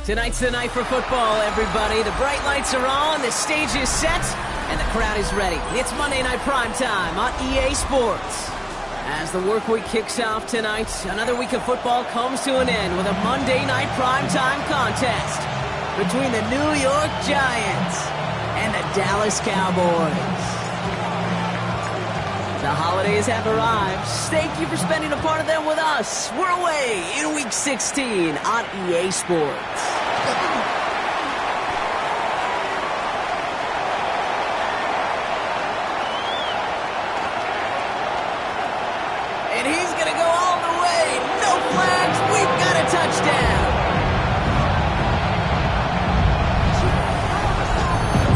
Tonight's the night for football, everybody. The bright lights are on, the stage is set, and the crowd is ready. It's Monday Night Primetime on EA Sports. As the work week kicks off tonight, another week of football comes to an end with a Monday Night Primetime contest between the New York Giants and the Dallas Cowboys. The holidays have arrived. Thank you for spending a part of them with us. We're away in Week 16 on EA Sports. And he's going to go all the way. No flags. We've got a touchdown.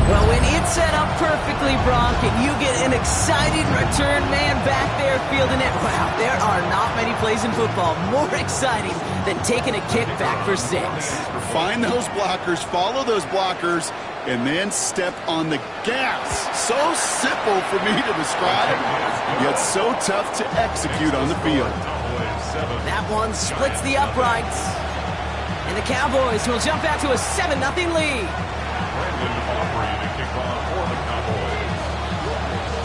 Well, when it's set up perfectly, Brock, and you get an exciting return man back there fielding it, wow, there are not many plays in football more exciting than taking a kick back for 6. Find those blockers, follow those blockers, and then step on the gas. So simple for me to describe, yet so tough to execute on the field. That one splits the uprights. And the Cowboys will jump out to a 7-0 lead.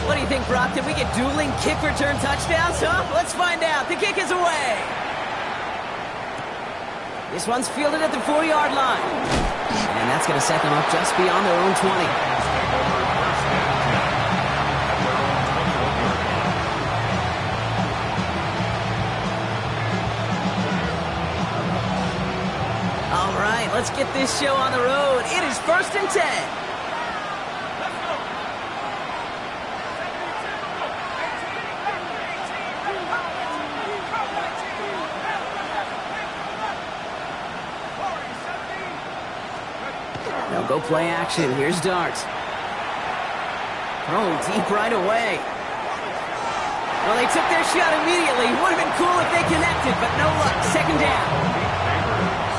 What do you think, Brock? Did we get dueling kick return touchdowns, huh? Let's find out. The kick is away. This one's fielded at the 4-yard line. And that's going to set them up just beyond their own 20. All right, let's get this show on the road. It is 1st and 10. They'll go play action. Here's Dart. Thrown deep right away. Well, they took their shot immediately. Would have been cool if they connected, but no luck. 2nd down.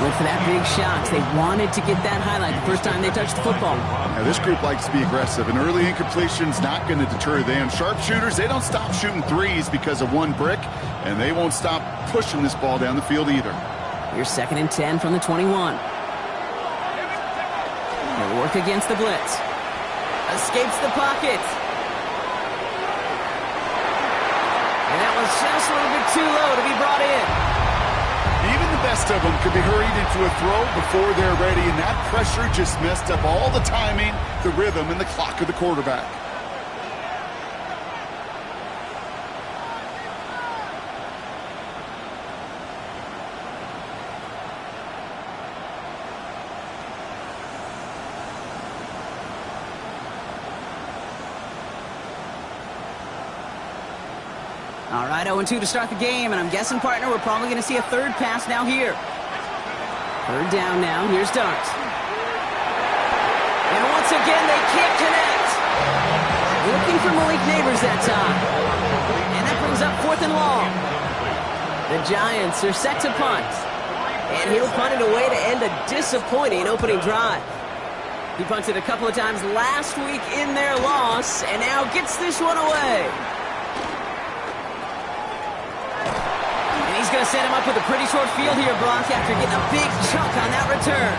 Went for that big shot. They wanted to get that highlight the first time they touched the football. Now, this group likes to be aggressive. An early incompletion's not going to deter them. Sharpshooters, they don't stop shooting threes because of one brick, and they won't stop pushing this ball down the field either. Here's 2nd and 10 from the 21. They'll work against the blitz. Escapes the pocket. And that was just a little bit too low to be brought in. Even the best of them could be hurried into a throw before they're ready, and that pressure just messed up all the timing, the rhythm, and the clock of the quarterback. All right, 0-2 to start the game, and I'm guessing, partner, we're probably going to see a third pass now here. 3rd down now. Here's Dart. And once again, they can't connect. Looking for Malik Neighbors that time. And that brings up 4th and long. The Giants are set to punt. And he'll punt it away to end a disappointing opening drive. He punted a couple of times last week in their loss, and now gets this one away. He's going to set him up with a pretty short field here, Brock, after getting a big chunk on that return.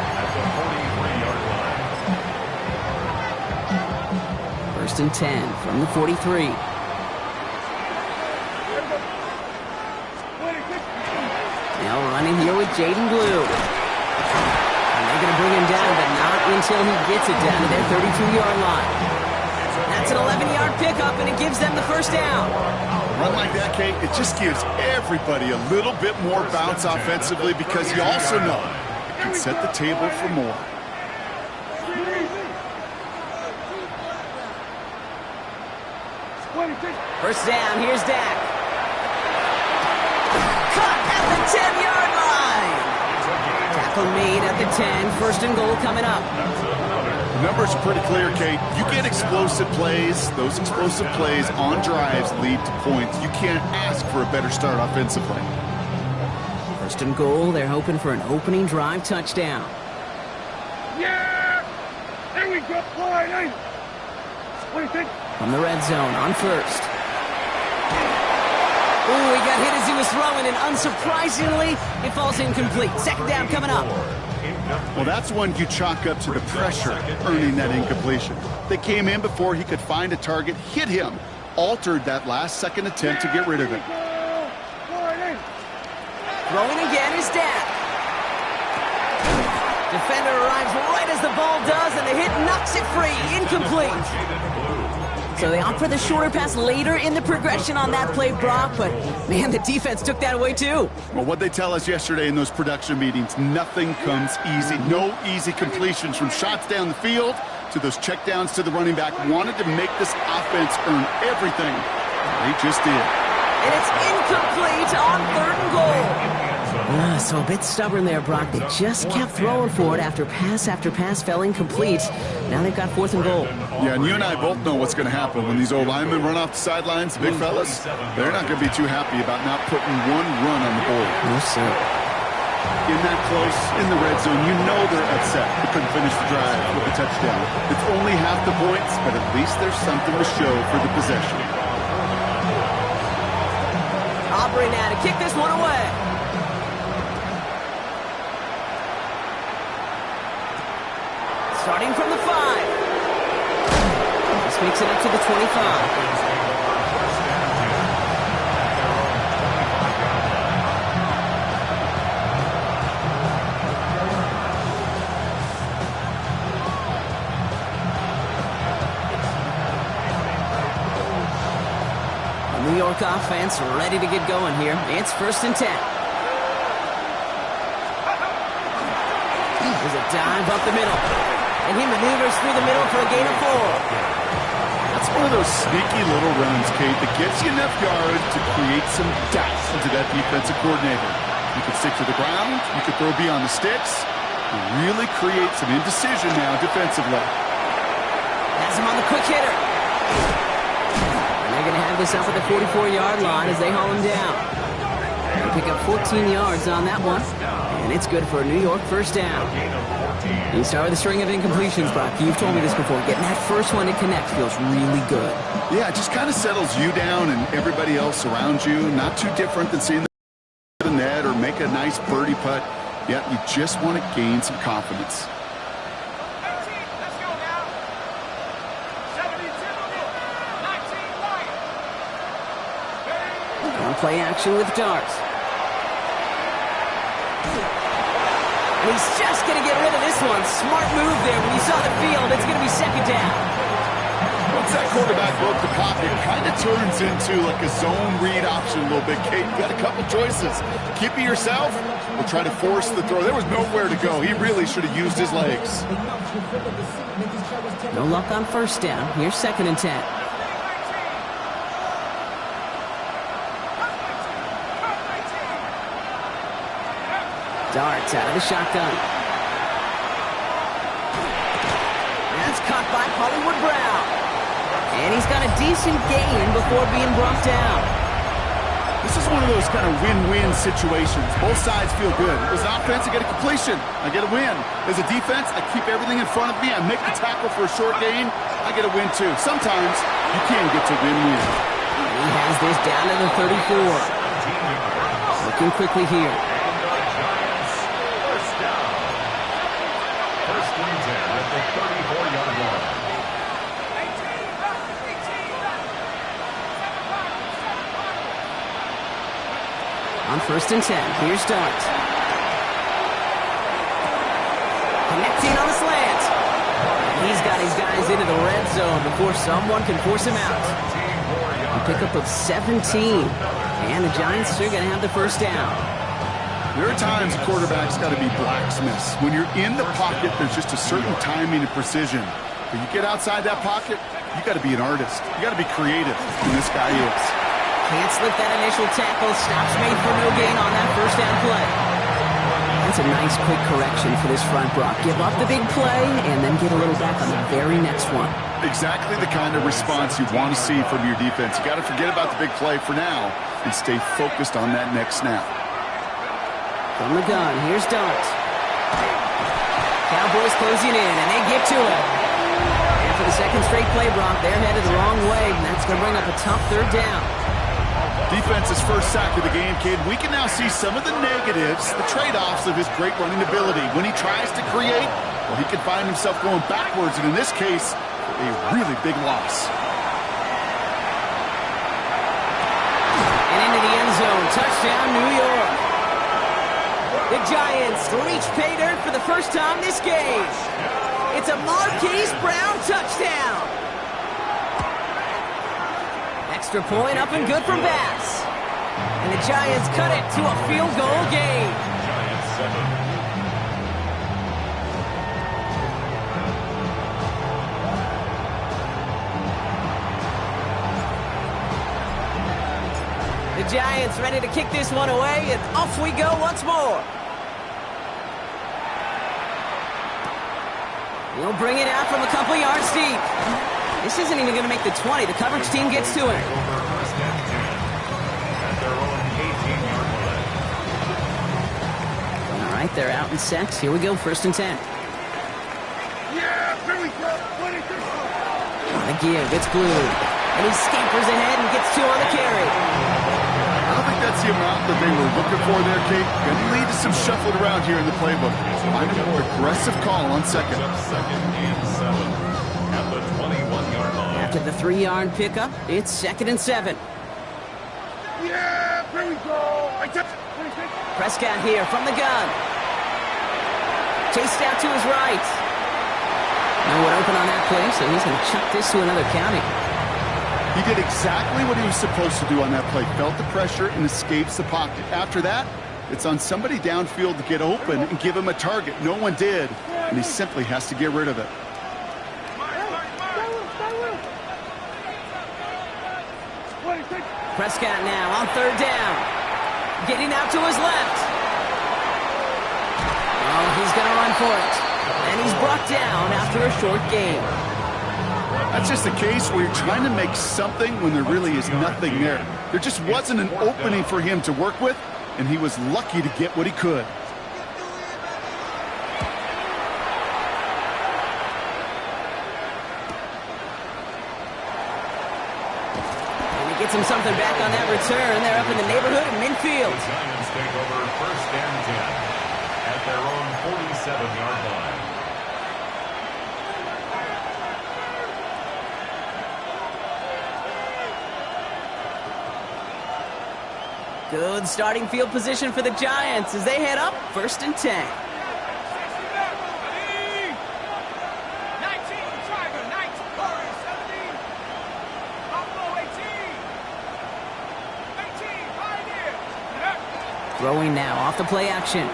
1st and 10 from the 43. Now running here with Jaden Blue. And they're going to bring him down, but not until he gets it down to their 32-yard line. That's an 11-yard pickup, and it gives them the 1st down. Run like that, Kate, it just gives everybody a little bit more bounce offensively because you also know it can set the table for more. First down, here's Dak. Caught at the 10-yard line. Tackle made at the 10, 1st and goal coming up. The numbers are pretty clear, Kate. You get explosive plays. Those explosive plays on drives lead to points. You can't ask for a better start offensively. 1st and goal. They're hoping for an opening drive touchdown. Yeah! There we go. Line. What do you think? From the red zone on 1st. Ooh, he got hit as he was throwing, and unsurprisingly, it falls incomplete. Second down coming up. Well, that's one you chalk up to the pressure earning that incompletion. They came in before he could find a target, hit him, altered that last-second attempt to get rid of it. Throwing again is Dad. Defender arrives right as the ball does, and the hit knocks it free. Incomplete. So they opt for the shorter pass later in the progression on that play, Brock, but, man, the defense took that away, too. Well, what they tell us yesterday in those production meetings, nothing comes easy. No easy completions from shots down the field to those checkdowns to the running back. Wanted to make this offense earn everything. They just did. And it's incomplete on 3rd and goal. So a bit stubborn there, Brock. They just kept throwing for it after pass fell incomplete. Now they've got 4th and goal. Yeah, and you and I both know what's going to happen when these old linemen run off the sidelines, big fellas. They're not going to be too happy about not putting one run on the board. No, sir. In that close, in the red zone, you know they're upset they couldn't finish the drive with a touchdown. It's only half the points, but at least there's something to show for the possession. Aubrey now to kick this one away. Starting from the 5. This makes it up to the 25. The New York offense ready to get going here. It's 1st and 10. There's a dive up the middle. And he maneuvers through the middle for a gain of 4. That's one of those sneaky little runs, Kate, that gets you enough yards to create some doubt into that defensive coordinator. You could stick to the ground. You could throw beyond the sticks. You really create some indecision now defensively. Has him on the quick hitter. And they're going to have this up at the 44-yard line as they haul him down. They pick up 14 yards on that one. And it's good for a New York 1st down. You start with a string of incompletions, Brock. You've told me this before. Getting that first one to connect feels really good. Yeah, it just kind of settles you down and everybody else around you. Not too different than seeing the net or make a nice birdie putt. Yeah, you just want to gain some confidence. On play action with Dart. And he's just going to get rid of this one. Smart move there. When you saw the field, it's going to be 2nd down. Once that quarterback broke the pocket, it kind of turns into like a zone read option a little bit. Kate, you got a couple choices. Keep it yourself or try to force the throw. There was nowhere to go. He really should have used his legs. No luck on 1st down. Here's 2nd and 10. Darts out of the shotgun. That's caught by Hollywood Brown. And he's got a decent gain before being brought down. This is one of those kind of win-win situations. Both sides feel good. As an offense, I get a completion. I get a win. As a defense, I keep everything in front of me. I make the tackle for a short gain. I get a win, too. Sometimes you can get to win-win. He has this down to the 34. Looking quickly here. On 1st and 10, here's Dart. Connecting on the slant. He's got his guys into the red zone before someone can force him out. A pickup of 17. And the Giants are going to have the 1st down. There are times a quarterback's got to be blacksmiths. When you're in the pocket, there's just a certain timing and precision. When you get outside that pocket, you got to be an artist. You got to be creative, and this guy is. Can't slip that initial tackle. Stops made for no gain on that 1st down play. That's a nice quick correction for this front, Brock. Give up the big play and then get a little back on the very next one. Exactly the kind of response you want to see from your defense. You got to forget about the big play for now and stay focused on that next snap. From the gun, here's Dart. Cowboys closing in, and they get to it. And for the 2nd straight play, Brock, they're headed the wrong way, and that's going to bring up a tough 3rd down. Defense's first sack of the game, kid. We can now see some of the negatives, the trade-offs of his great running ability. When he tries to create, well, he can find himself going backwards, and in this case, a really big loss. And into the end zone. Touchdown, New York. The Giants reach pay dirt for the first time this game. It's a Marquise Brown touchdown. Extra point up and good for Bass. And the Giants cut it to a field goal game. Giants 7. The Giants ready to kick this one away, and off we go once more. He'll bring it out from a couple yards deep. This isn't even going to make the 20. The coverage team gets to it. All right, they're out and set. Here we go, 1st and 10. Yeah, here we go. On the give, it's glued. And he scampers ahead and gets 2 on the carry. I don't think that's the amount that they were looking for there, Kate. Going to lead to some shuffling around here in the playbook. Find a more aggressive call on second. 2nd and 7 at the 21-yard line. After the 3-yard pickup, it's 2nd and 7. Yeah, here we go. Prescott here from the gun. Chased out to his right. No one open on that play, so he's going to chuck this to another county. He did exactly what he was supposed to do on that play. Felt the pressure and escapes the pocket. After that, it's on somebody downfield to get open and give him a target. No one did, and he simply has to get rid of it. Prescott now on 3rd down. Getting out to his left. Oh, he's going to run for it. And he's brought down after a short gain. That's just a case where you're trying to make something when there really is nothing there. There just wasn't an opening for him to work with, and he was lucky to get what he could. And he gets him something back on that return. They're up in the neighborhood of midfield. The Giants take over 1st and 10 at their own 47-yard line. Good starting field position for the Giants as they head up 1st and 10. 19, Tiger, 19, 17, Buffalo 18, 18, Pioneer. Throwing now off the play action.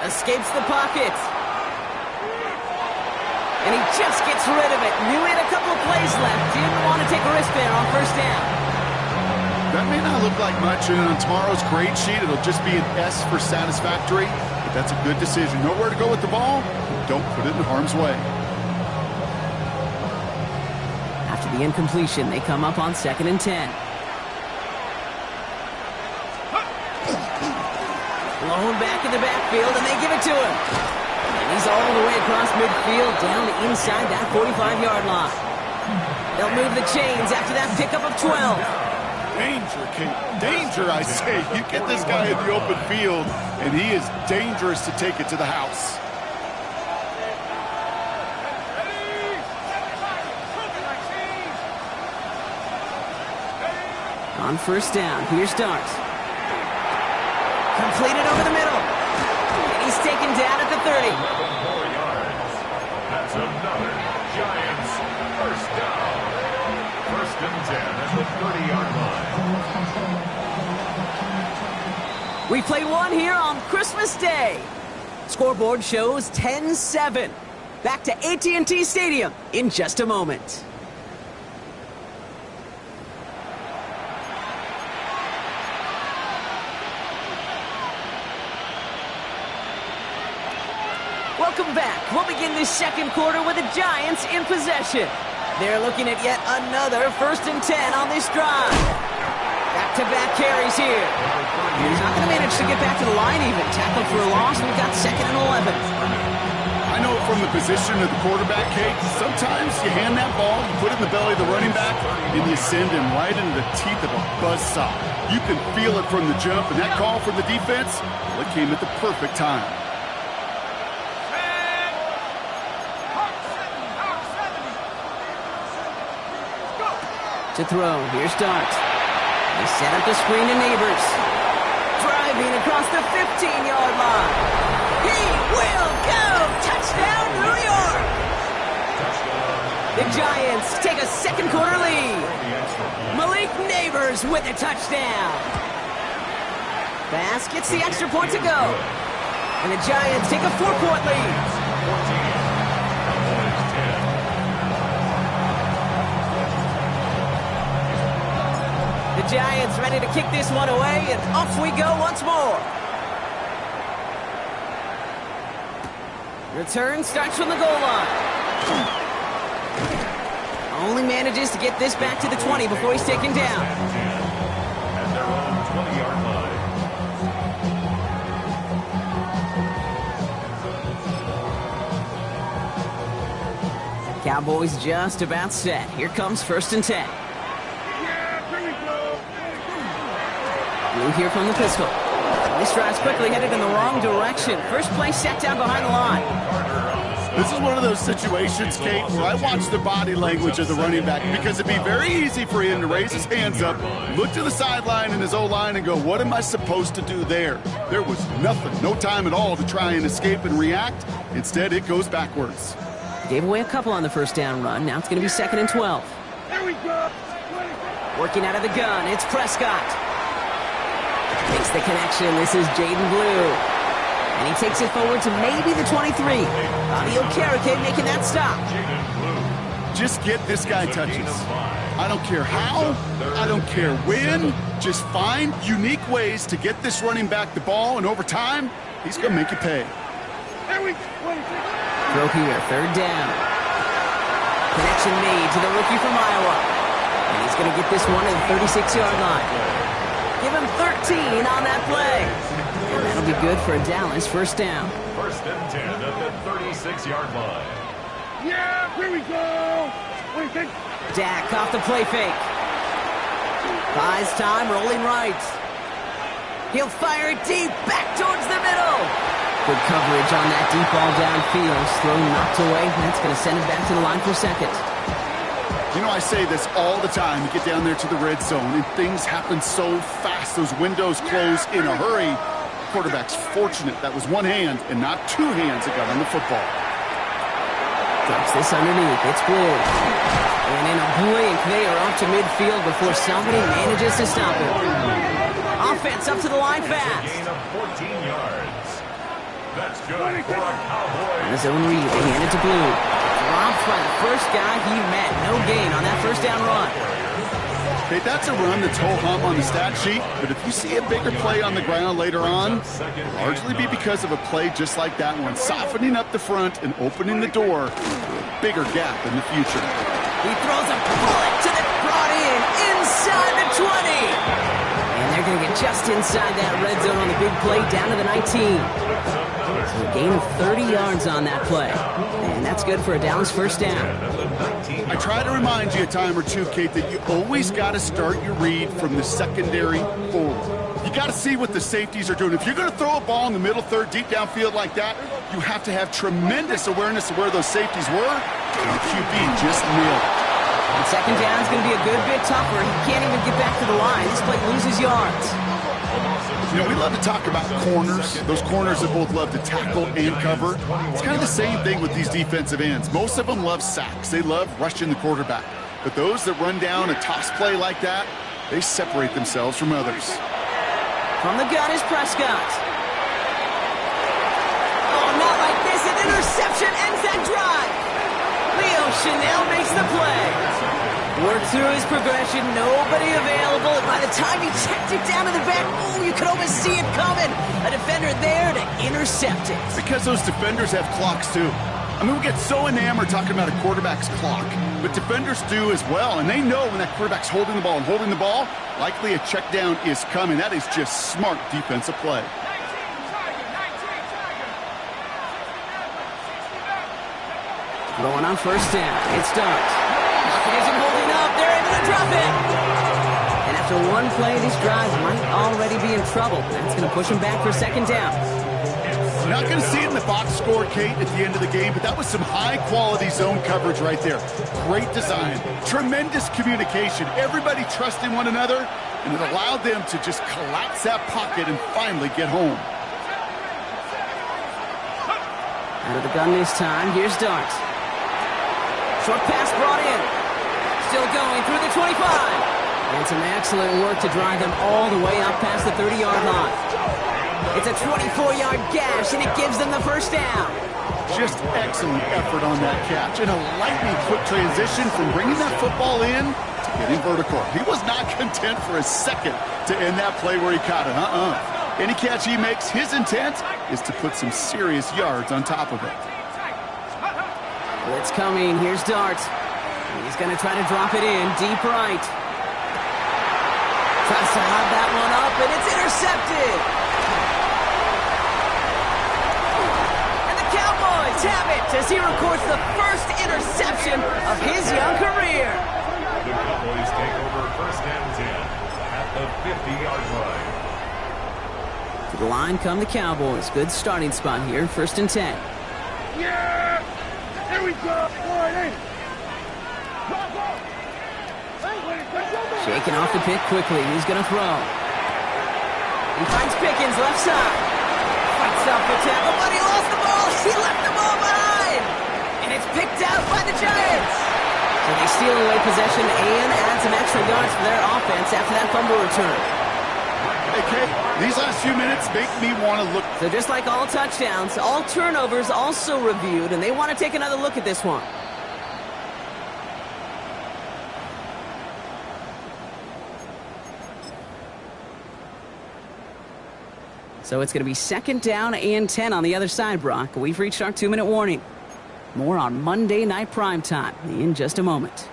Escapes the pocket. And he just gets rid of it. Knew he had a couple of plays left. Didn't want to take a risk there on 1st down. That may not look like much, and on tomorrow's grade sheet, it'll just be an S for satisfactory, but that's a good decision. Nowhere to go with the ball, don't put it in harm's way. After the incompletion, they come up on 2nd and 10. Blown back in the backfield, and they give it to him. And he's all the way across midfield, down to inside that 45-yard line. They'll move the chains after that pickup of 12. Danger, Kate. Danger, I say. You get this guy in the open field, and he is dangerous to take it to the house. On 1st down, here's Dart. Completed over the middle. And he's taken down at the 30. 11 more yards. That's another Giants 1st down. 1st and 10 at the 30-yard line. We play one here on Christmas Day. Scoreboard shows 10-7. Back to AT&T Stadium in just a moment. Welcome back. We'll begin this 2nd quarter with the Giants in possession. They're looking at yet another 1st and 10 on this drive. Back-to-back carries here. He's not going to manage to get back to the line even. Tackled for a loss. We've got 2nd and 11. I know from the position of the quarterback, Kate, sometimes you hand that ball, you put it in the belly of the running back, and you send him right into the teeth of a buzzsaw. You can feel it from the jump, and that call from the defense, well, it came at the perfect time. To throw, here's Dart. They set up the screen to Neighbors. Driving across the 15-yard line. He will go! Touchdown, New York! The Giants take a second quarter lead. Malik Neighbors with a touchdown. Pass gets the extra point to go. And the Giants take a 4-point lead. The Giants ready to kick this one away, and off we go once more. Return starts from the goal line. Only manages to get this back to the 20 before he's taken down. At their own 20-yard line. Cowboys just about set. Here comes 1st and 10. Blue here from the pistol. This drive's quickly headed in the wrong direction. First play set down behind the line. This is one of those situations, Kate, where I watch the body language of the running back because it'd be very easy for him to raise his hands up, look to the sideline in his O-line and go, what am I supposed to do there? There was nothing, no time at all to try and escape and react. Instead, it goes backwards. Gave away a couple on the first down run. Now it's going to be 2nd and 12. There we go. Working out of the gun, it's Prescott. Makes the connection. This is Jaden Blue. And he takes it forward to maybe the 23. Bobby Okereke making that stop. Just get this guy touches. I don't care how, I don't care when. Just find unique ways to get this running back the ball, and over time, he's going to make you pay. There we go. Throw here, 3rd down. Connection made to the rookie from Iowa. And he's going to get this one at the 36-yard line. Give him 13 on that play. And that'll be good for a Dallas 1st down. 1st and 10 at the 36-yard line. Yeah, here we go. What do you think? Dak off the play fake. Buys time, rolling right. He'll fire it deep, back towards the middle. Good coverage on that deep ball downfield. Throw knocked away. That's going to send it back to the line for 2nd. You know, I say this all the time. You get down there to the red zone, and things happen so fast. Those windows close in a hurry. Quarterback's fortunate that was one hand and not two hands that got on the football. Drops this underneath. It's Blue. And in a blink, they are off to midfield before somebody manages to stop it. Offense up to the line fast. Gain of 14 yards. That's good for a Cowboys. On his own read, they hand it to Blue. Dropped by the first guy he met. No gain on that 1st down run. Okay, that's a run that's ho-hum on the stat sheet, but if you see a bigger play on the ground later on, it'll largely be because of a play just like that one, softening up the front and opening the door to a bigger gap in the future. He throws a bullet to the brought in inside the 20. And they're going to get just inside that red zone on the big play down to the 19. So a gain of 30 yards on that play. And that's good for a Dallas 1st down. I try to remind you a time or two, Kate, that you always got to start your read from the secondary forward. You got to see what the safeties are doing. If you're going to throw a ball in the middle third, deep downfield like that, you have to have tremendous awareness of where those safeties were, and the QB just nailed it. And 2nd down is going to be a good bit tougher. He can't even get back to the line. This play loses yards. You know, we love to talk about corners, those corners that both love to tackle and cover. It's kind of the same thing with these defensive ends. Most of them love sacks. They love rushing the quarterback. But those that run down a toss play like that, they separate themselves from others. From the gun is Prescott. Oh, not like this. An interception ends that drive. Leo Chanel makes the play. Worked through his progression, nobody available. And by the time he checked it down to the back, oh, you could almost see it coming. A defender there to intercept it. Because those defenders have clocks too. I mean, we get so enamored talking about a quarterback's clock, but defenders do as well. And they know when that quarterback's holding the ball, likely a check down is coming. That is just smart defensive play. Going on first down. It starts. Clock isn't holding up. They're able to drop it. And after one play, this drive might already be in trouble. That's going to push them back for second down. You're not going to see it in the box score, Kate, at the end of the game, but that was some high-quality zone coverage right there. Great design, tremendous communication, everybody trusting one another, and it allowed them to just collapse that pocket and finally get home. Out of the gun this time, here's Dart. Short pass brought in. Still going through the 25. And some excellent work to drive them all the way up past the 30-yard line. It's a 24-yard gash, and it gives them the first down. Just excellent effort on that catch, and a lightning quick transition from bringing that football in to getting vertical. He was not content for a second to end that play where he caught it. Any catch he makes, his intent is to put some serious yards on top of it. Blitz coming. Here's Dart. He's going to try to drop it in deep right. Tries to lob that one up, and it's intercepted. And the Cowboys have it as he records the first interception of his young career. The Cowboys take over first and 10 at the 50-yard line. To the line come the Cowboys. Good starting spot here, first and 10. Yeah! Here we go! Shaking off the pick quickly. He's going to throw. He finds Pickens left side. Fights off the tackle, but he lost the ball. He left the ball behind. And it's picked out by the Giants. So they steal away possession and add some extra yards for their offense after that fumble return. Hey, Kate, these last few minutes make me want to look. So just like all touchdowns, all turnovers also reviewed, and they want to take another look at this one. So it's going to be second down and 10 on the other side, Brock. We've reached our 2-minute warning. More on Monday Night Primetime in just a moment.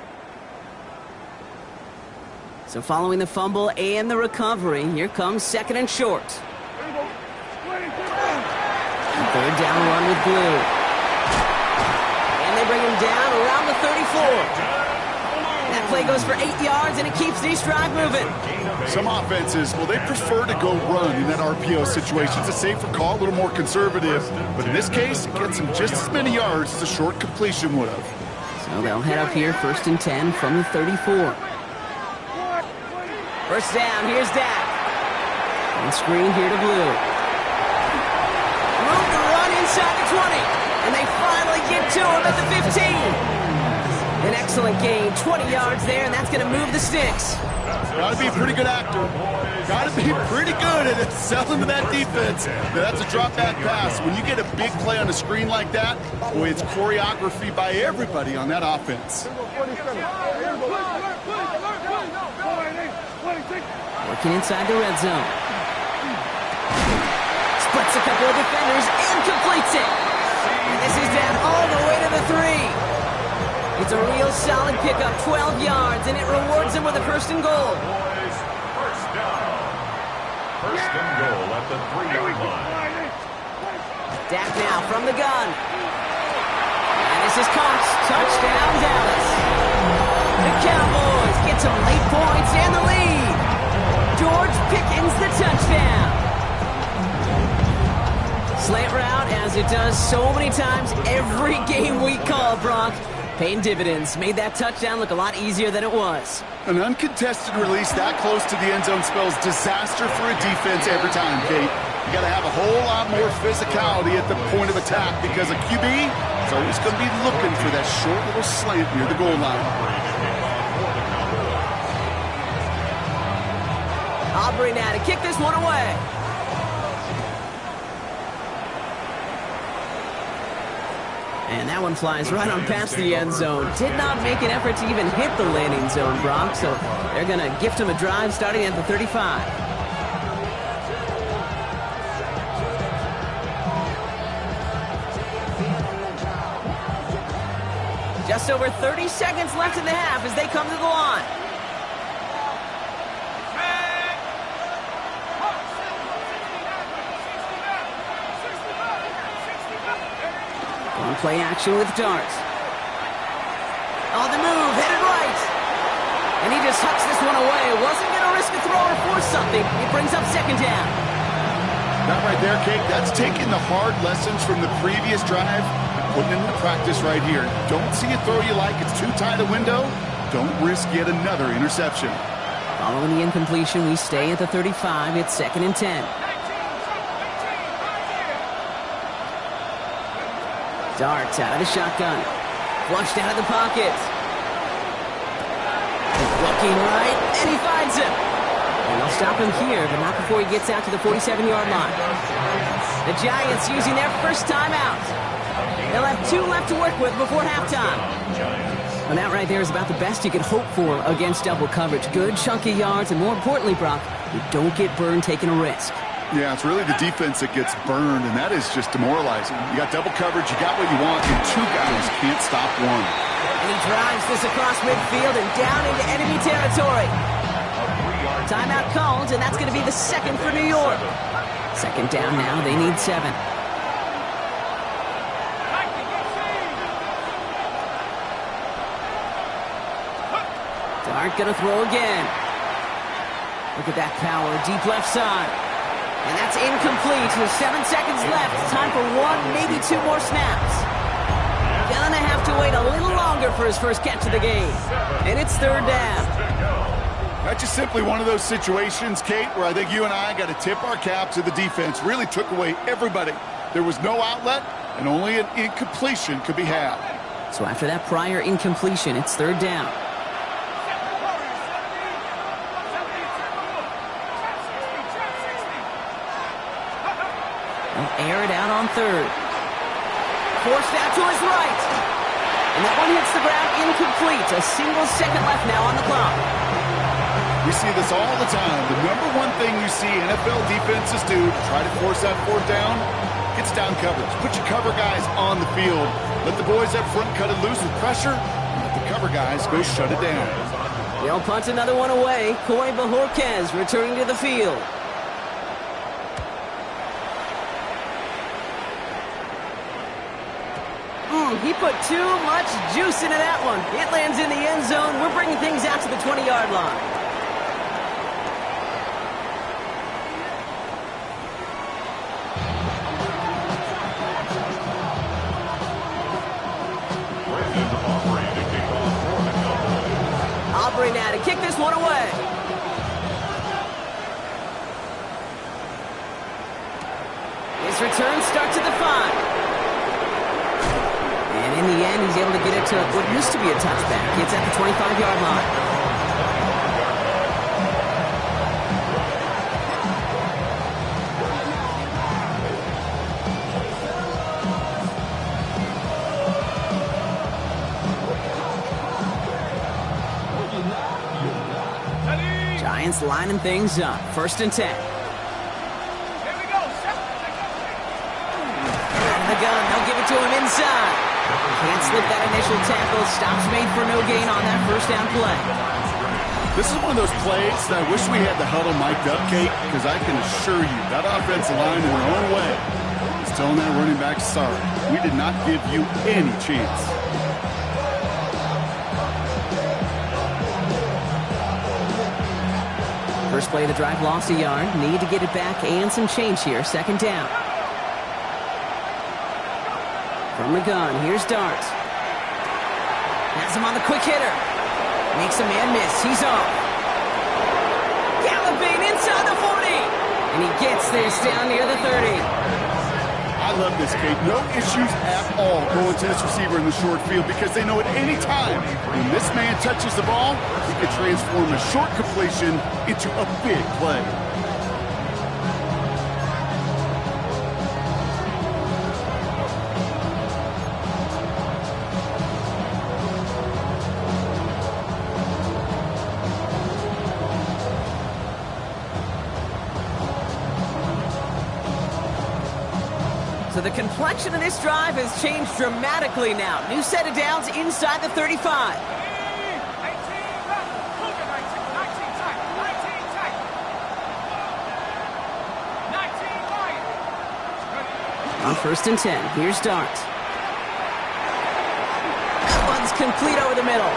So following the fumble and the recovery, here comes second and short. And third down run with Blue. And they bring him down around the 34. That play goes for 8 yards, and it keeps this drive moving. Some offenses, well, they prefer to go run in that RPO situation. It's a safer call, a little more conservative. But in this case, it gets them just as many yards as a short completion would have. So they'll head up here, first and 10 from the 34. First down, here's Dak. And screen here to Blue. Room to run inside the 20. And they finally get to him at the 15. An excellent gain, 20 yards there, and that's going to move the sticks. Got to be a pretty good actor. Got to be pretty good at selling to that defense. Now, that's a drop-back pass. When you get a big play on a screen like that, boy, it's choreography by everybody on that offense. Working inside the red zone. Splits a couple of defenders and completes it. And this is down all the way to the 3. It's a real solid pickup, 12 yards, and it rewards him with a first and goal. First down. First and goal at the 3-yard line. Dak now from the gun. And this is caught. Touchdown, Dallas. The Cowboys get some late points and the lead. George Pickens the touchdown. Slant route, as it does so many times every game we call, Brock. Paying dividends. Made that touchdown look a lot easier than it was. An uncontested release that close to the end zone spells disaster for a defense every time, Kate. You got to have a whole lot more physicality at the point of attack because a QB is always going to be looking for that short little slant near the goal line. Aubrey now to kick this one away. And that one flies right on past the end zone. Did not make an effort to even hit the landing zone, Brock. So they're going to gift him a drive starting at the 35. Just over 30 seconds left in the half as they come to the line. Play action with Dart. On the move, headed right. And he just hucks this one away. Wasn't going to risk a throw or force something. It brings up second down. That right there, Kate, that's taking the hard lessons from the previous drive and putting it into practice right here. Don't see a throw you like. It's too tight a window. Don't risk yet another interception. Following the incompletion, we stay at the 35. It's 2nd and 10. Darts out of the shotgun. Flushed out of the pocket. Looking right, and he finds him. And they'll stop him here, but not before he gets out to the 47-yard line. The Giants using their first timeout. They'll have 2 left to work with before halftime. And that right there is about the best you could hope for against double coverage. Good chunky yards, and more importantly, Brock, you don't get burned taking a risk. Yeah, it's really the defense that gets burned, and that is just demoralizing. You got double coverage, you got what you want, and 2 guys can't stop one. And he drives this across midfield and down into enemy territory. Timeout called, and that's going to be the 2nd for New York. 2nd down now, they need 7. Dart going to throw again. Look at that power, deep left side. And that's incomplete with 7 seconds left. Time for 1, maybe 2 more snaps. Gonna have to wait a little longer for his first catch of the game. And it's 3rd down. That's just simply one of those situations, Kate, where I think you and I got to tip our cap to the defense. Really took away everybody. There was no outlet, and only an incompletion could be had. So after that prior incompletion, it's 3rd down. They'll air it out on 3rd. Forced out to his right. And that one hits the ground incomplete. A single second left now on the clock. We see this all the time. The number one thing you see NFL defenses do to try to force that 4th down, gets down coverage. Put your cover guys on the field. Let the boys up front cut it loose with pressure. And let the cover guys go shut it down. They'll punt another one away. Coy Bajorquez returning to the field. He put too much juice into that one. It lands in the end zone. We're bringing things out to the 20-yard line. Aubrey now to kick this one away. His return starts at the 5. And in the end, he's able to get it to what used to be a touchback. It's at the 25-yard line. Giants lining things up. 1st and 10. The gun, they'll give it to him inside. Can't slip that initial tackle. Stops made for no gain on that 1st down play. This is one of those plays that I wish we had the huddle mic'd up, Kate, because I can assure you that offensive line in their own way is telling that running back, sorry, we did not give you any chance. First play of the drive lost a yard. Need to get it back and some change here. 2nd down. From the gun, here's Dart. Has him on the quick hitter. Makes a man miss. He's off. Galloping inside the 40. And he gets this down near the 30. I love this, Kate. No issues at all going to this receiver in the short field because they know at any time when this man touches the ball, he can transform a short completion into a big play. So the complexion of this drive has changed dramatically now. New set of downs inside the 35. On 1st and 10, here's Dart. That one's complete over the middle.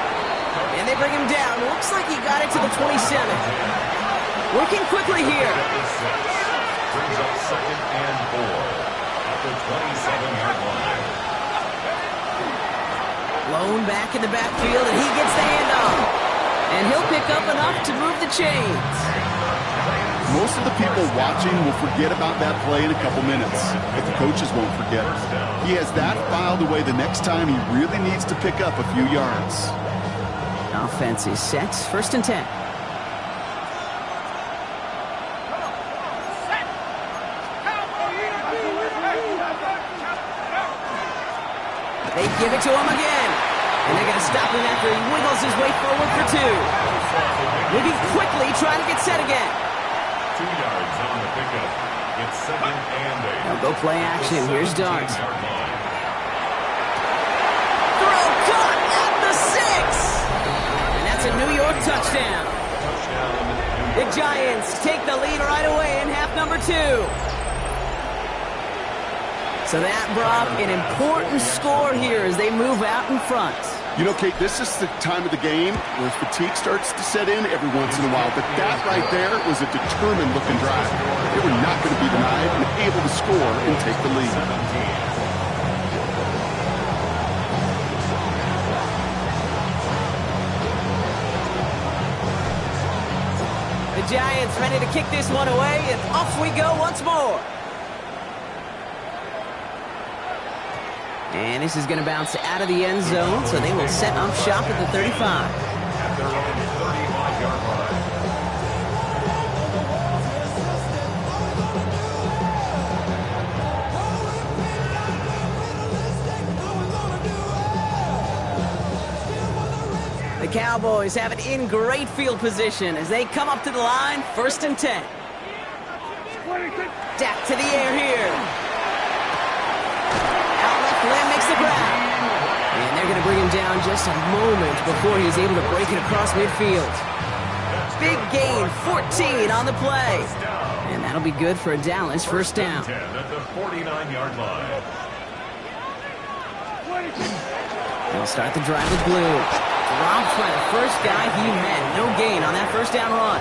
And they bring him down. Looks like he got it to the 27. Working quickly here. Brings up 2nd and 4 at the 27-yard line. Blown back in the backfield, and he gets the handoff. And he'll pick up enough to move the chains. Most of the people watching will forget about that play in a couple minutes, but the coaches won't forget. He has that filed away the next time he really needs to pick up a few yards. Offense is set. 1st and 10. They give it to him again. And they're going to stop him after he wiggles his way forward for 2. Moving quickly, trying to get set again. 2 yards on the pickup. It's 2nd and 8. Now go play action. Here's Dart. Throw caught at the 6. And that's a New York touchdown. The Giants take the lead right away in half number 2. So that, Brock, an important score here as they move out in front. You know, Kate, this is the time of the game where fatigue starts to set in every once in a while. But that right there was a determined-looking drive. They were not going to be denied and able to score and take the lead. The Giants ready to kick this one away, and off we go once more. And this is going to bounce out of the end zone, so they will set up shop at the 35. At their own 35-yard line. The Cowboys have it in great field position as they come up to the line, 1st and 10. Dak to the air here. Lamb makes the grab. And they're going to bring him down just a moment before he's able to break it across midfield. Big gain, 14 on the play. And that'll be good for a Dallas 1st down. 10 at the 49-yard line. They'll start the drive with blue. Dropped by the first guy he met. No gain on that 1st down run.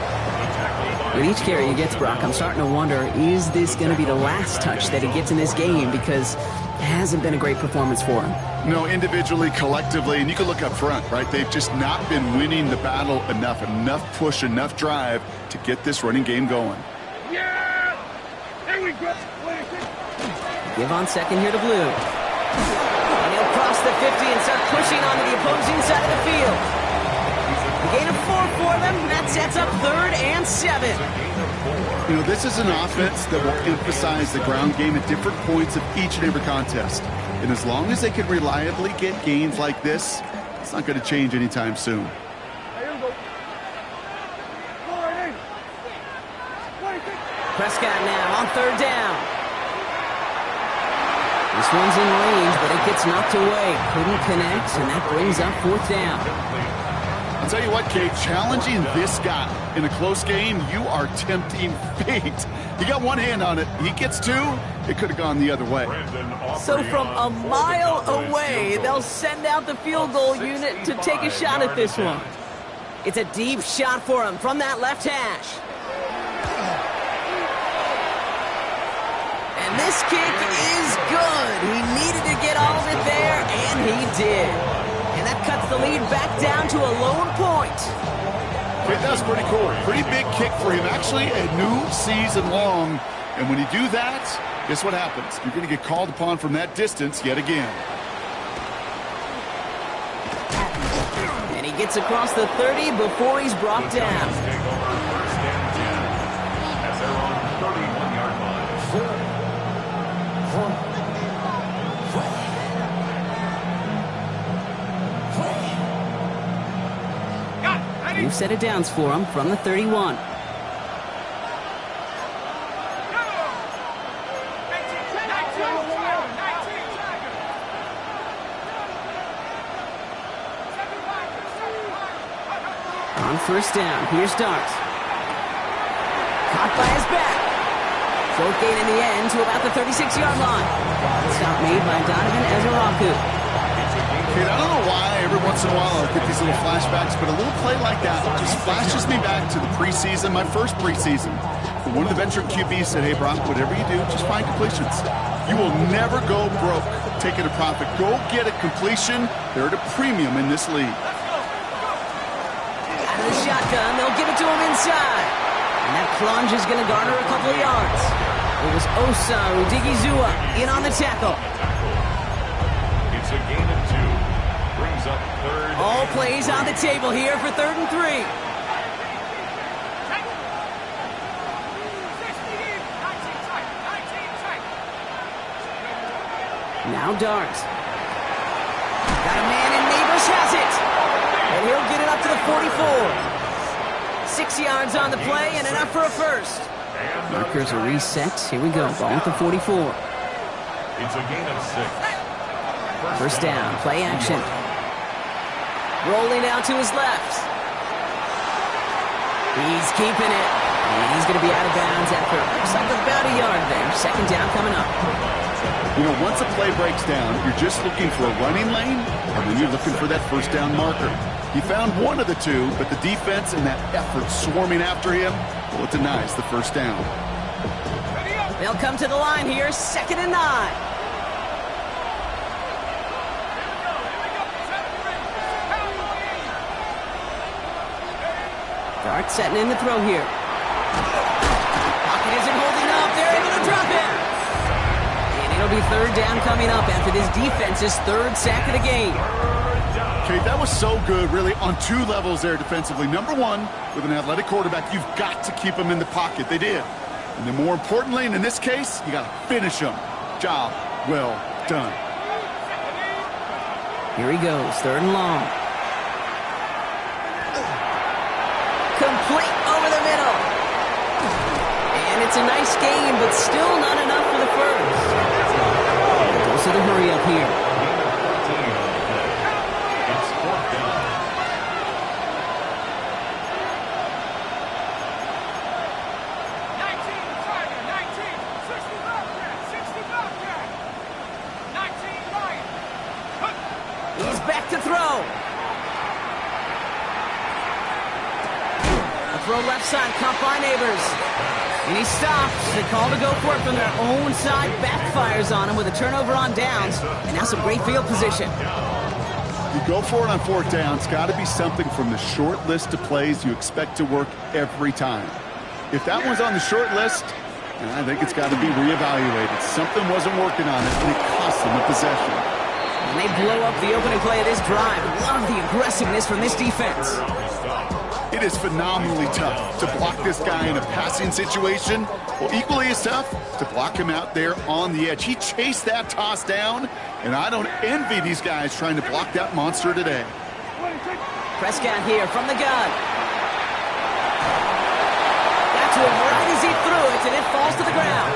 With each carry he gets, Brock, I'm starting to wonder, is this going to be the last touch that he gets in this game? Because it hasn't been a great performance for him. No, individually, collectively, and you can look up front, right? They've just not been winning the battle enough push, enough drive to get this running game going. Yeah! Here we go! Give on 2nd here to blue. And he'll cross the 50 and start pushing onto the opposing side of the field. A gain of 4 for them. That sets up 3rd and 7. You know, this is an offense that will emphasize the ground game at different points of each and every contest. And as long as they can reliably get gains like this, it's not going to change anytime soon. Prescott now on 3rd down. This one's in range, but it gets knocked away. Couldn't connect, and that brings up 4th down. I'll tell you what, Kate, challenging this guy in a close game, you are tempting fate. He got one hand on it. He gets 2. It could have gone the other way. So from a mile away, they'll send out the field goal unit to take a shot at this one. It's a deep shot for him from that left hash. And this kick is good. He needed to get all of it there, and he did. And that cuts the lead back down to a lone point. Okay, that's pretty cool. Pretty big kick for him. Actually, a new season long. And when you do that, guess what happens? You're going to get called upon from that distance yet again. And he gets across the 30 before he's brought down. New set of downs for him from the 31. On 1st down, here's Dart. Caught by his back. Short gain in the end to about the 36-yard line. Stop made by Donovan Ezeraku. Kate, I don't know why every once in a while I'll get these little flashbacks, but a little play like that just flashes me back to the preseason, my first preseason. One of the veteran QBs said, hey, Brock, whatever you do, just find completions. You will never go broke taking a profit. Go get a completion. They're at a premium in this league. Out of the shotgun, they'll give it to him inside. And that plunge is going to garner a couple of yards. It was Osa Odigizua in on the tackle. It's a gain of 2. Brings up third. All plays on the table here for 3rd and 3. Now Darts. Got a man and Neighbors has it. And he'll get it up to the 44. 6 yards on the play and enough for a first. Markers are reset. Here we go. Ball at the 44. It's a gain of 6. First down. Play action. Rolling out to his left. He's keeping it. And he's going to be out of bounds after looks like about a yard there. Second down coming up. You know, once a play breaks down, you're just looking for a running lane, and then you're looking for that first down marker. He found one of the two, but the defense and that effort swarming after him, well, it denies the first down. They'll come to the line here, 2nd and 9. Dart setting in the throw here. Pocket isn't holding up. They're able to drop it. And it'll be 3rd down coming up after this defense's 3rd sack of the game. Okay, that was so good, really, on 2 levels there defensively. Number 1, with an athletic quarterback, you've got to keep him in the pocket. They did. And then more importantly, in this case, you got to finish him. Job well done. Here he goes, 3rd and long. Complete over the middle. And it's a nice game, but still not enough for the first. Goes to the hurry up here. It's 4th down. He's back to throw. A throw left side, caught by Neighbors. And he stops. They call to go for it from their own side. Backfires on him with a turnover on downs. And now some great field position. You go for it on 4th down. It's got to be something from the short list of plays you expect to work every time. If that one's on the short list, I think it's got to be reevaluated. Something wasn't working on it, and it cost them a possession. And they blow up the opening play of this drive. Love the aggressiveness from this defense. It is phenomenally tough to block this guy in a passing situation. Well, equally as tough to block him out there on the edge. He chased that toss down, and I don't envy these guys trying to block that monster today. Prescott here from the gun. Got to him right as he threw it, and it falls to the ground.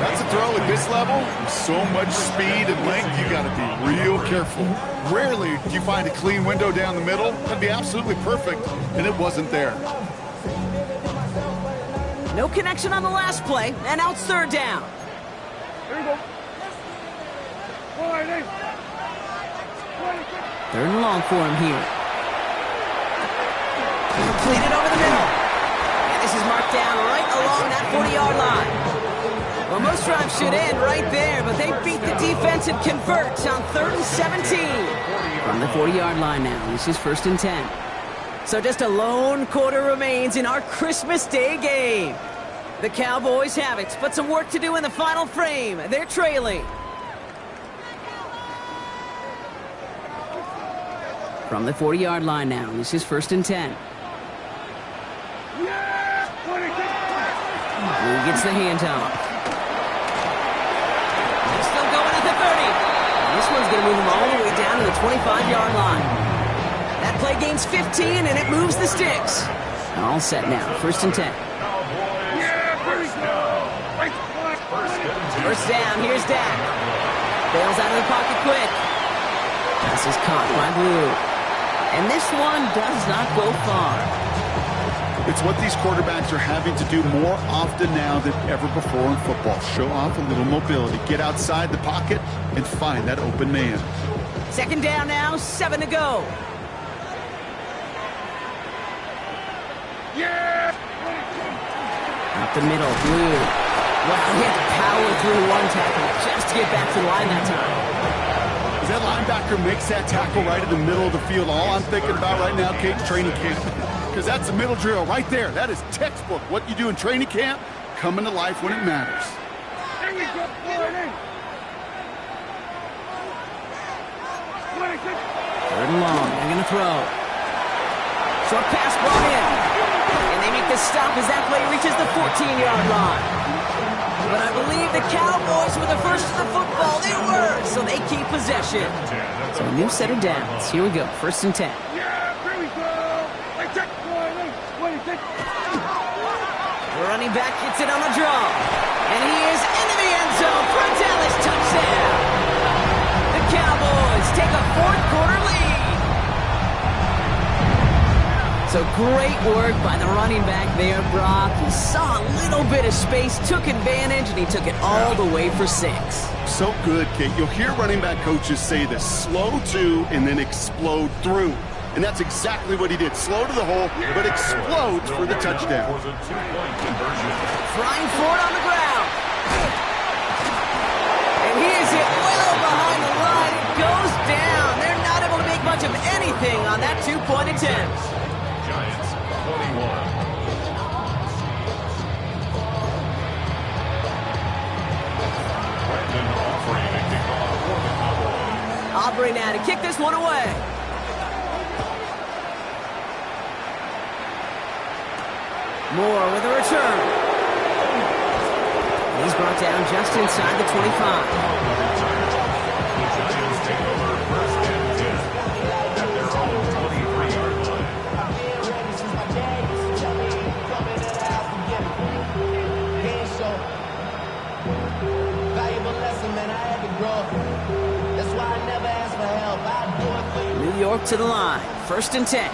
That's a throw at this level. With so much speed and length, you got to be real careful. Rarely do you find a clean window down the middle. That'd be absolutely perfect, and it wasn't there. No connection on the last play, and now it's 3rd down. Here we go. 3rd and long for him here. Completed over the middle. And this is marked down right along that 40-yard line. Well, most drives should end right there, but they beat the defense and convert on 3rd and 17. From the 40-yard line now, this is 1st and 10. So just a lone quarter remains in our Christmas Day game. The Cowboys have it, but some work to do in the final frame. They're trailing. From the 40-yard line now, this is 1st and 10. Who gets the handoff? Still going at the 30. And this one's going to move him all the way down to the 25-yard line. That play gains 15, and it moves the sticks. All set now. 1st and 10. First down. Here's Dak. Bails out of the pocket quick. Pass is caught by Blue. And this one does not go far. It's what these quarterbacks are having to do more often now than ever before in football. Show off a little mobility. Get outside the pocket and find that open man. Second down now, 7 to go. Yeah! Up the middle, Blue. Wow, he had to power through one tackle just to get back to the line that time. As that linebacker makes that tackle right in the middle of the field, all I'm thinking about right now, Kate, training camp. Because that's the middle drill right there. That is textbook. What you do in training camp, coming to life when it matters. Here we go! Third and long, they're going to throw. Short pass brought in. And they make the stop as that play reaches the 14-yard line. But I believe the Cowboys were the first to the football. They were, so they keep possession. So a new set of downs. Here we go, 1st and 10. Yeah, here we go! I check The running back gets it on the draw. And he is into the end zone for a Dallas touchdown. The Cowboys take a fourth-quarter lead. So great work by the running back there, Brock. He saw a little bit of space, took advantage, and he took it all the way for 6. So good, Kate. You'll hear running back coaches say this: slow to and then explode through. And that's exactly what he did. Slow to the hole, but explodes for the touchdown. Flying forward on the ground. And he is hit well behind the line. It goes down. They're not able to make much of anything on that two-point attempt. Giants 21. Aubrey now to kick this one away. Moore with a return. He's brought down just inside the 25. The Giants take over 1st and 10 at their own 23-yard line. Valuable lesson, man. I had to grow up. That's why I never ask for help. I do it for you. New York to the line. 1st and 10.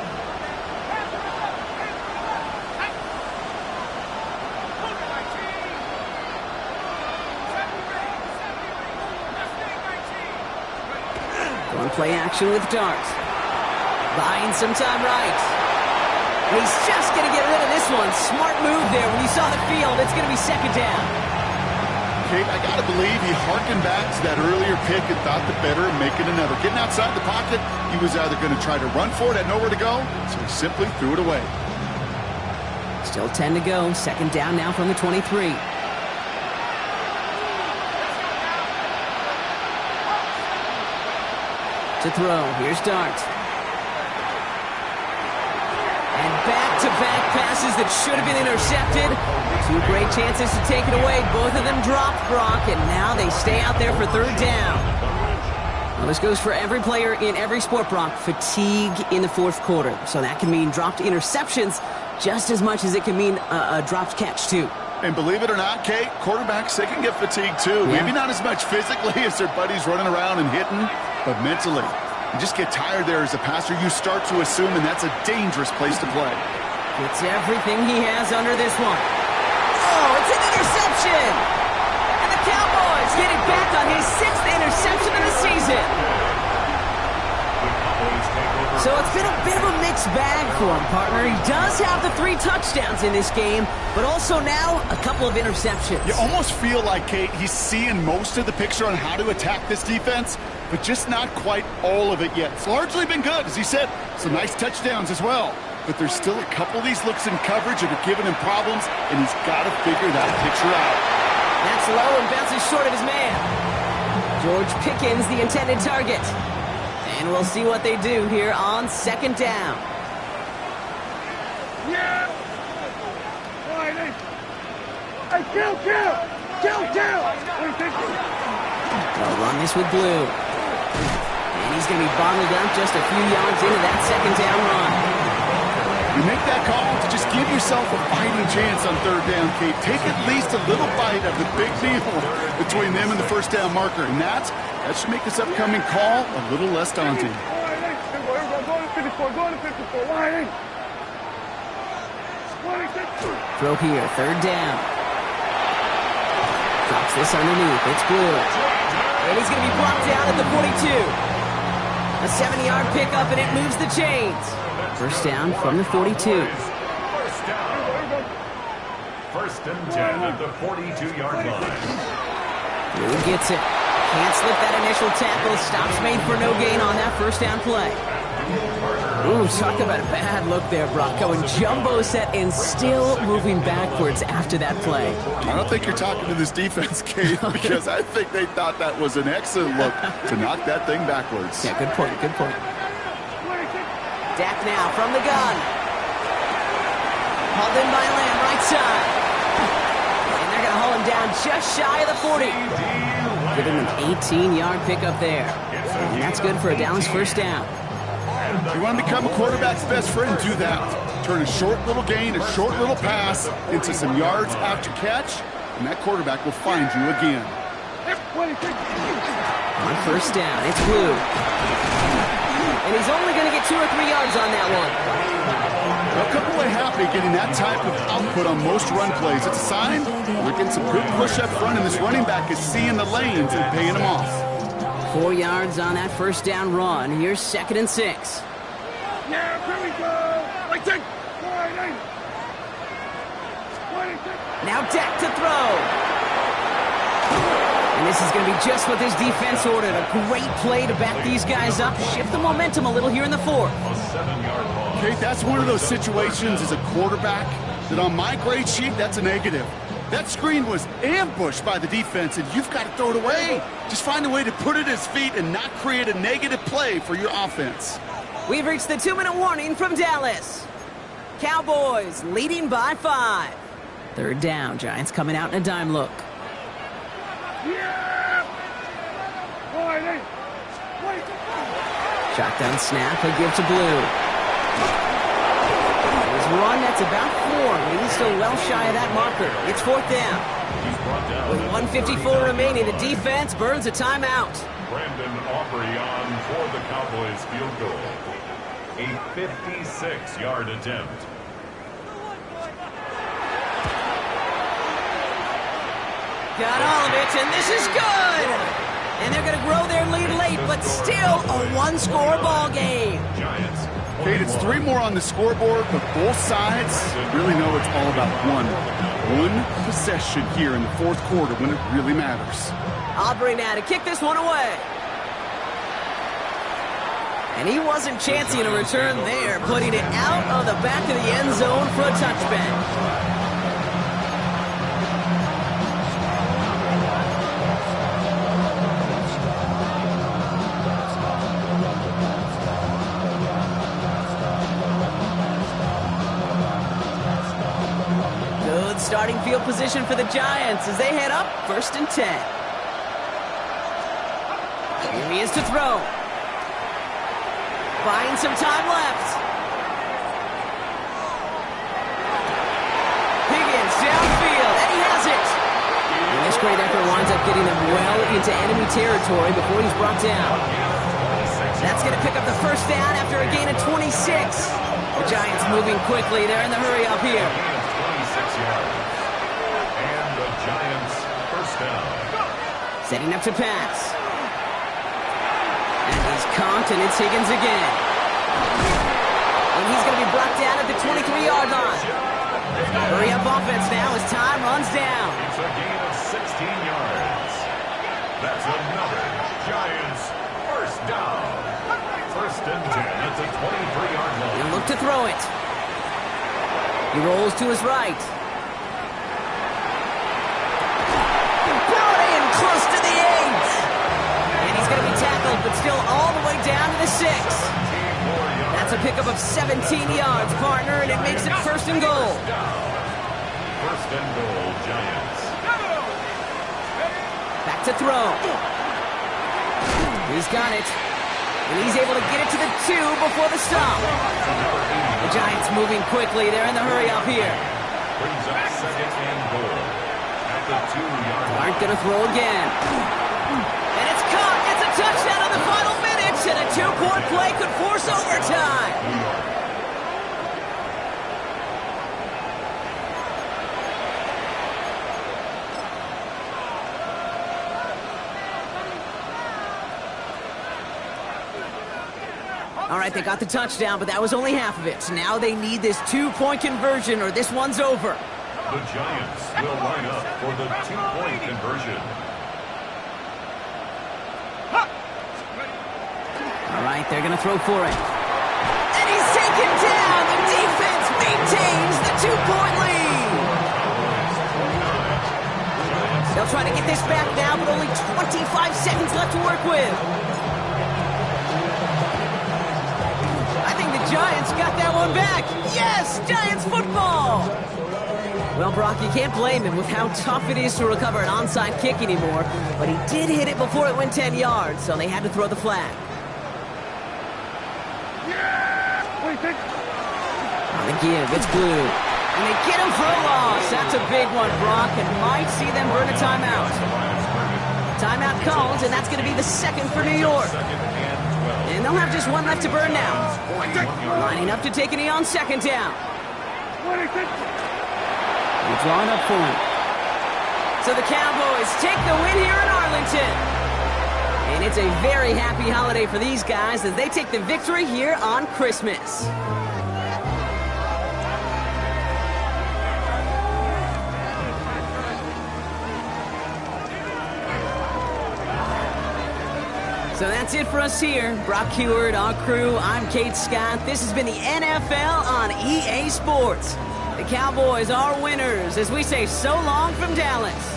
Going play action with Dart. Buying some time right. He's just going to get rid of this one. Smart move there. When you saw the field, it's going to be 2nd down. Kate, I got to believe he harkened back to that earlier pick and thought the better of making another. Getting outside the pocket, he was either going to try to run for it, had nowhere to go, so he simply threw it away. Still 10 to go. 2nd down now from the 23. To throw. Here's Dart. And back-to-back passes that should have been intercepted. 2 great chances to take it away. Both of them dropped, Brock, and now they stay out there for 3rd down. Well, this goes for every player in every sport, Brock. Fatigue in the 4th quarter. So that can mean dropped interceptions just as much as it can mean a dropped catch, too. And believe it or not, Kate, quarterbacks, they can get fatigued, too. Yeah. Maybe not as much physically as their buddies running around and hitting, but mentally. You just get tired there as a passer. You start to assume, and that's a dangerous place to play. Gets everything he has under this one. Oh, it's an interception! And the Cowboys get it back on his 6th interception of the season. So it's been a bit of a mixed bag for him, partner. He does have the 3 touchdowns in this game, but also now a couple of interceptions. You almost feel like, Kate, he's seeing most of the picture on how to attack this defense, but just not quite all of it yet. It's largely been good, as he said. Some nice touchdowns as well. But there's still a couple of these looks in coverage that are giving him problems, and he's got to figure that picture out. That's low and bounces short of his man. George Pickens, the intended target. And we'll see what they do here on 2nd down. Yeah! Hey, kill! What do you think? They'll run this with Blue. And he's going to be bottled up just a few yards into that 2nd down run. You make that call to just give yourself a fighting chance on 3rd down, Kate. Take at least a little bite of the big deal between them and the 1st down marker. And that should make this upcoming call a little less daunting. Throw here, 3rd down. Drops this underneath. It's Blue. And he's going to be brought down at the 42. A 7-yard pickup, and it moves the chains. First down from the 42. First down. First and 10 at the 42-yard line. Blue gets it. Can't slip that initial tackle. Stops made for no gain on that first down play. Ooh, talk about a bad look there, Bronco. And jumbo set and still moving backwards after that play. I don't think you're talking to this defense, Kate, because I think they thought that was an excellent look to knock that thing backwards. Yeah, good point, good point. Dak now from the gun. Hauled in by Lamb, right side. And they're going to haul him down just shy of the 40. Give him an 18-yard pickup there. And that's good for a Dallas first down. You want to become a quarterback's best friend, do that. Turn a short little gain, a short little pass into some yards after catch, and that quarterback will find you again. On first down, it's Blue. And he's only going to get 2 or 3 yards on that one. They'll come away happy getting that type of output on most run plays. It's a sign they're getting some good push up front, and this running back is seeing the lanes and paying them off. 4 yards on that first down run. Here's 2nd and 6. Yeah, here we go. Like that. Now Dak to throw. And this is going to be just what this defense ordered. A great play to back these guys up. Shift the momentum a little here in the 4th. Kate, that's one of those situations as a quarterback that on my grade sheet, that's a negative. That screen was ambushed by the defense, and you've got to throw it away. Just find a way to put it at his feet and not create a negative play for your offense. We've reached the 2-minute warning from Dallas. Cowboys leading by 5. Third down, Giants coming out in a dime look. Shotgun snap, he'll give to Blue. His run, that's about 4, but he's still well shy of that marker. It's 4th down. With 1:54 remaining, the defense burns a timeout. Brandon Aubrey on for the Cowboys field goal. A 56-yard attempt. Got all of it, and this is good! And they're going to grow their lead late, but still a 1-score ball game. Giants. Kate, it's 3 more on the scoreboard, but both sides really know it's all about one possession here in the 4th quarter when it really matters. Aubrey now to kick this one away. And he wasn't chancing a return there, putting it out of the back of the end zone for a touchback. Starting field position for the Giants as they head up 1st and 10. Here he is to throw. Buying some time left. Higgins downfield, and he has it. And this great effort winds up getting them well into enemy territory before he's brought down. That's going to pick up the first down after a gain of 26. The Giants moving quickly. They're in the hurry up here. 26 yards. And the Giants first down. Setting up to pass. And he's comped, and it's Higgins again. And he's going to be brought down at the 23-yard line. Hurry up offense now as time runs down. It's a gain of 16 yards. That's another Giants first down. 1st and 10 at the 23-yard line. He'll look to throw it. He rolls to his right. Brought in close to the 8. And he's going to be tackled, but still all the way down to the 6. That's a pickup of 17 yards, partner, and it makes it 1st and goal. 1st and goal, Giants. Back to throw. He's got it. And he's able to get it to the 2 before the stop. The Giants moving quickly. They're in the hurry up here. Brings up 2nd and goal at the 2-yard line. Aren't going to throw again. And it's caught. It's a touchdown in the final minutes. And a 2-point play could force overtime. All right, they got the touchdown, but that was only half of it. So now they need this two-point conversion or this one's over. The Giants will line up for the two-point conversion. All right, they're going to throw for it. And he's taken down. The defense maintains the two-point lead. They'll try to get this back now, but only 25 seconds left to work with. I think the Giants got that one back. Yes, Giants football. Well, Brock, you can't blame him with how tough it is to recover an onside kick anymore, but he did hit it before it went 10 yards, so they had to throw the flag. What do you think? On the give, it's Blue. And they get him for a loss. That's a big one, Brock, and might see them burn a timeout. Timeout called, and that's going to be the second for New York. And they'll have just one left to burn now. Lining up to take a knee on second down. What do you think? They're drawing up for him. So the Cowboys take the win here in Arlington. And it's a very happy holiday for these guys as they take the victory here on Christmas. So that's it for us here. Brock Heward, our crew, I'm Kate Scott. This has been the NFL on EA Sports. The Cowboys are winners as we say so long from Dallas.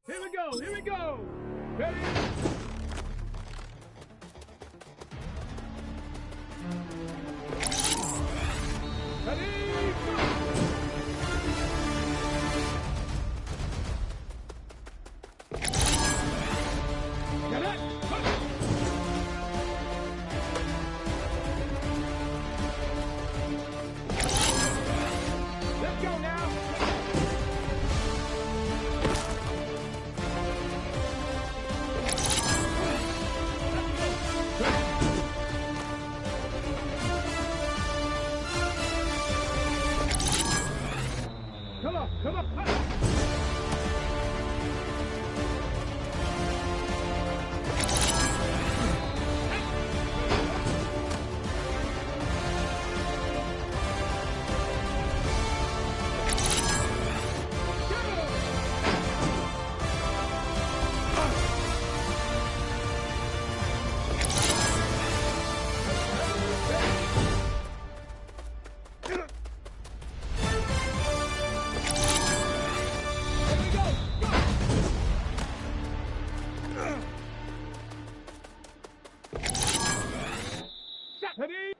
Here we go, here we go. Ready? Ready, go! Get it? Let's go now! Come on. Ready?